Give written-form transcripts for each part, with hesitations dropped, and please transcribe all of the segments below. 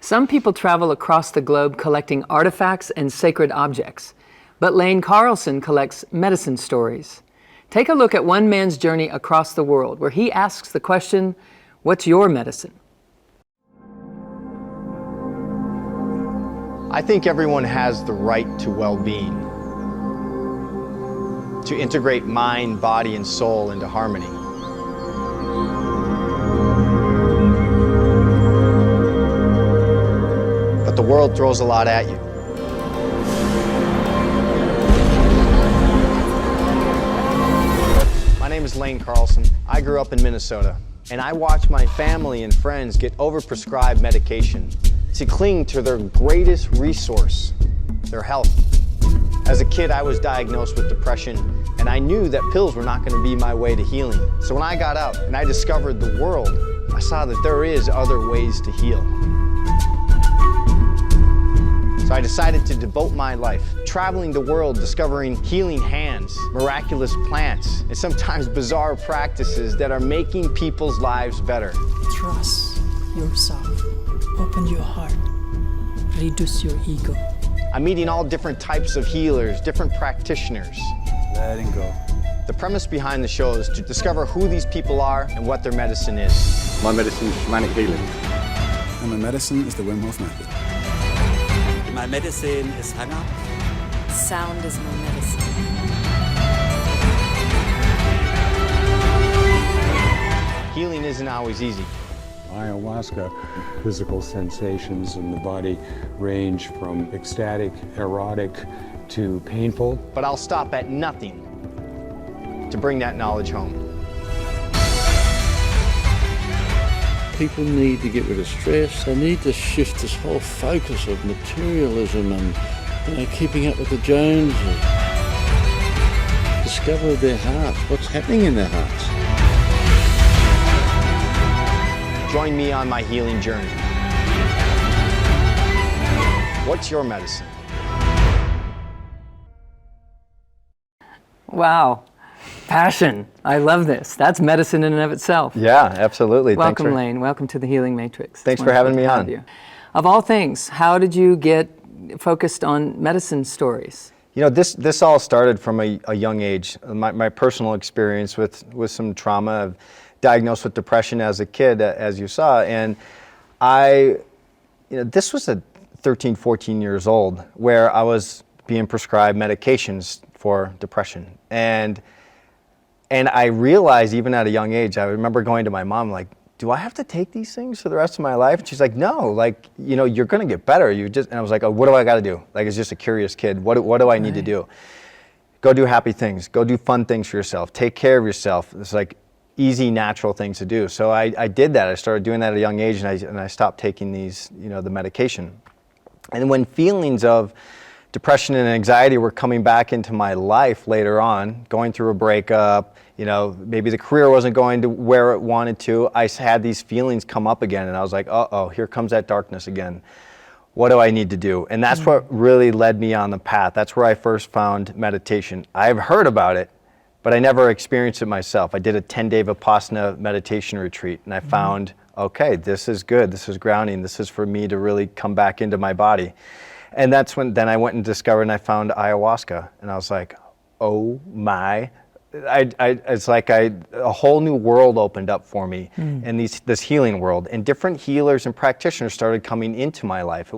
Some people travel across the globe collecting artifacts and sacred objects, but Lane Carlson collects medicine stories. Take a look at one man's journey across the world, where he asks the question, what's your medicine? I think everyone has the right to well-being, to integrate mind, body, and soul into harmony. But the world throws a lot at you. My name is Lane Carlson. I grew up in Minnesota, and I watched my family and friends get overprescribed medication to cling to their greatest resource, their health. As a kid, I was diagnosed with depression, and I knew that pills were not going to be my way to healing. So when I got out and I discovered the world, I saw that there is other ways to heal. So I decided to devote my life traveling the world, discovering healing hands, miraculous plants, and sometimes bizarre practices that are making people's lives better. Trust yourself. Open your heart. Reduce your ego. I'm meeting all different types of healers, different practitioners. Letting go. The premise behind the show is to discover who these people are and what their medicine is. My medicine is shamanic healing. And my medicine is the Wim Hof method. My medicine is hunger. Sound is my medicine. Healing isn't always easy. Ayahuasca, physical sensations in the body range from ecstatic, erotic, to painful. But I'll stop at nothing to bring that knowledge home. People need to get rid of stress. They need to shift this whole focus of materialism and keeping up with the Joneses. Discover their hearts, what's happening in their hearts. Join me on my healing journey. What's your medicine? Wow. Passion. I love this. That's medicine in and of itself. Yeah, absolutely. Welcome, Lane. Welcome to the Healing Matrix. Thanks for having me on. You. Of all things, how did you get focused on medicine stories? You know, this all started from a young age. My personal experience with some trauma. Diagnosed with depression as a kid, as you saw, and this was at 13, 14 years old, where I was being prescribed medications for depression, and I realized even at a young age, I remember going to my mom like, do I have to take these things for the rest of my life? And she's like, no, like, you're gonna get better. And I was like, oh, what do I gotta do? Like, it's just a curious kid. What do I need to do? Go do happy things. Go do fun things for yourself. Take care of yourself. It's like easy, natural things to do. So I did that. I started doing that at a young age, and I stopped taking these, the medication. And when feelings of depression and anxiety were coming back into my life later on, going through a breakup, maybe the career wasn't going to where it wanted to, I had these feelings come up again, and I was like, uh-oh, here comes that darkness again. What do I need to do? And that's what really led me on the path. That's where I first found meditation. I've heard about it, but I never experienced it myself. I did a 10-day Vipassana meditation retreat, and I found, okay, this is good. This is grounding. This is for me to really come back into my body. And that's when then I went and discovered, and I found ayahuasca, and I was like, oh my. It's like a whole new world opened up for me in this healing world, and different healers and practitioners started coming into my life,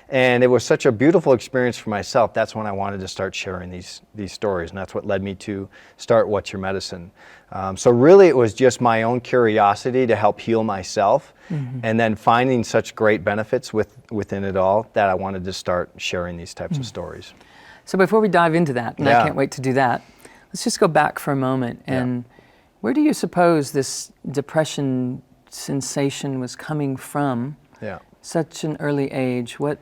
and it was such a beautiful experience for myself. That's when I wanted to start sharing these stories, and that's what led me to start What's Your Medicine. So really it was just my own curiosity to help heal myself, and then finding such great benefits within it all that I wanted to start sharing these types of stories. So before we dive into that, and I can't wait to do that, let's just go back for a moment. And where do you suppose this depression sensation was coming from? Such an early age. What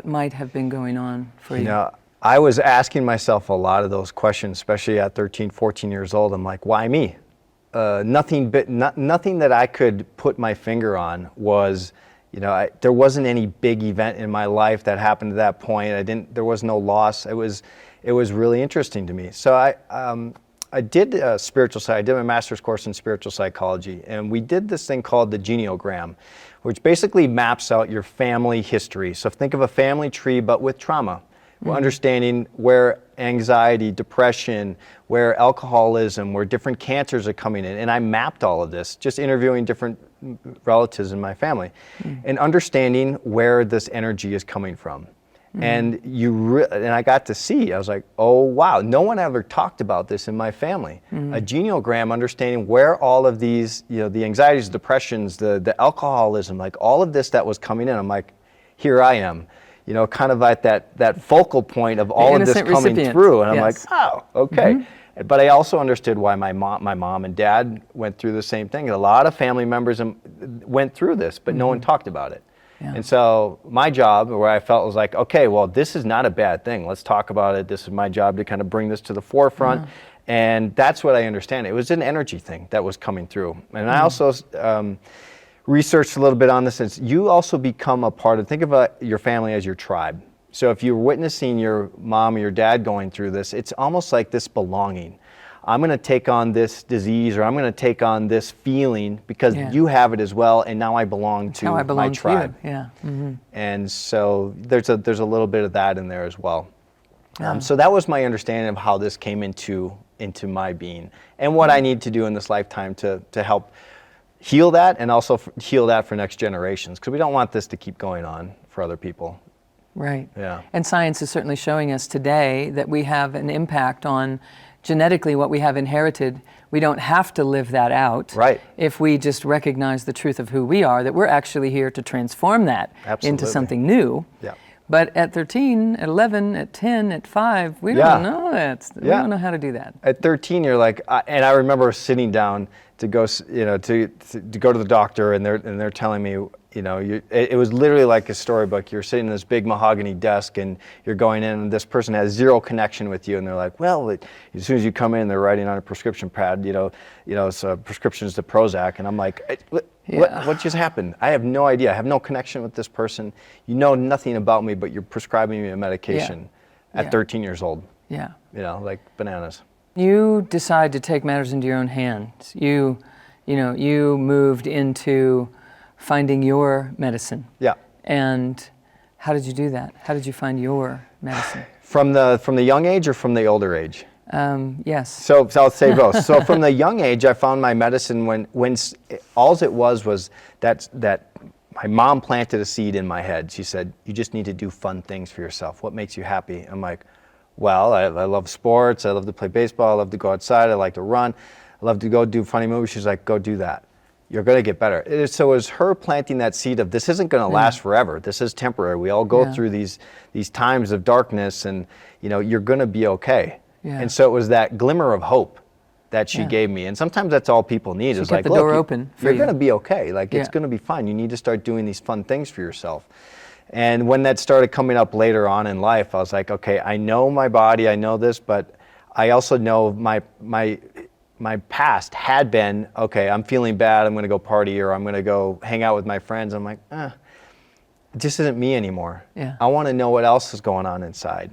might have been going on for you? I was asking myself a lot of those questions, especially at 13, 14 years old. I'm like, why me? Nothing that I could put my finger on was, there wasn't any big event in my life that happened at that point. There was no loss. It was really interesting to me. So I did spiritual psych. I did my master's course in spiritual psychology, and we did this thing called the geniogram, which basically maps out your family history. So think of a family tree, but with trauma. We're understanding where anxiety, depression, where alcoholism, where different cancers are coming in. And I mapped all of this, just interviewing different relatives in my family, and understanding where this energy is coming from. And and I got to see, I was like, oh wow, no one ever talked about this in my family. A geniogram, understanding where all of these, the anxieties, depressions, the alcoholism, like all of this that was coming in, I'm like, here I am. Kind of at that focal point of all of this coming through. And I'm like, oh, okay. But I also understood why my mom and dad went through the same thing. A lot of family members went through this, but no one talked about it. Yeah. And so my job, where I felt was like, okay, well, this is not a bad thing. Let's talk about it. This is my job to kind of bring this to the forefront. And that's what I understand. It was an energy thing that was coming through. And I also researched a little bit on this. Is you also become a part of, think of your family as your tribe. So if you're witnessing your mom or your dad going through this, it's almost like this belonging. I'm going to take on this disease, or I'm going to take on this feeling because you have it as well, and now I belong to my tribe. To you. Yeah. And so there's a little bit of that in there as well. So that was my understanding of how this came into my being, and what I need to do in this lifetime to help heal that, and also heal that for next generations, because we don't want this to keep going on for other people. Right. Yeah. And science is certainly showing us today that we have an impact on genetically what we have inherited. We don't have to live that out. Right. If we just recognize the truth of who we are, that we're actually here to transform that into something new. Yeah. But at 13, at 11, at 10, at 5, we don't know that. We don't know how to do that. At 13, you're like, and I remember sitting down to go, to go to the doctor, and they're telling me, it was literally like a storybook. You're sitting in this big mahogany desk, and you're going in, and this person has zero connection with you, and they're like, well, as soon as you come in, they're writing on a prescription pad, it's prescriptions to Prozac, and I'm like, what just happened? I have no idea. I have no connection with this person. You know nothing about me, but you're prescribing me a medication at 13 years old. Yeah. Like bananas. You decide to take matters into your own hands. You moved into finding your medicine. Yeah. And how did you do that? How did you find your medicine? From the young age or from the older age? Yes. So I'll say both. So from the young age, I found my medicine when all it was that my mom planted a seed in my head. She said, you just need to do fun things for yourself. What makes you happy? I'm like, well, I love sports. I love to play baseball. I love to go outside. I like to run. I love to go do funny movies. She's like, go do that. You're going to get better. So it was her planting that seed of, this isn't going to last forever. This is temporary. We all go through these times of darkness, and you're going to be okay. Yeah. And so it was that glimmer of hope that she gave me. And sometimes that's all people need. She is kept like, the door open for you're you. going to be okay. Like, it's going to be fine. You need to start doing these fun things for yourself. And when that started coming up later on in life, I was like, okay, I know my body, I know this, but I also know my past had been, okay, I'm feeling bad, I'm going to go party, or I'm going to go hang out with my friends. I'm like, it just isn't me anymore. Yeah. I want to know what else is going on inside.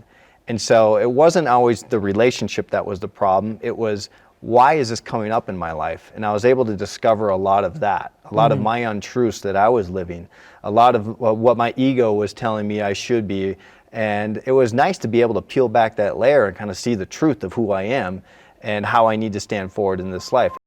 And so it wasn't always the relationship that was the problem. It was, why is this coming up in my life? And I was able to discover a lot of that, a lot of my untruths that I was living, a lot of what my ego was telling me I should be. And it was nice to be able to peel back that layer and kind of see the truth of who I am and how I need to stand forward in this life.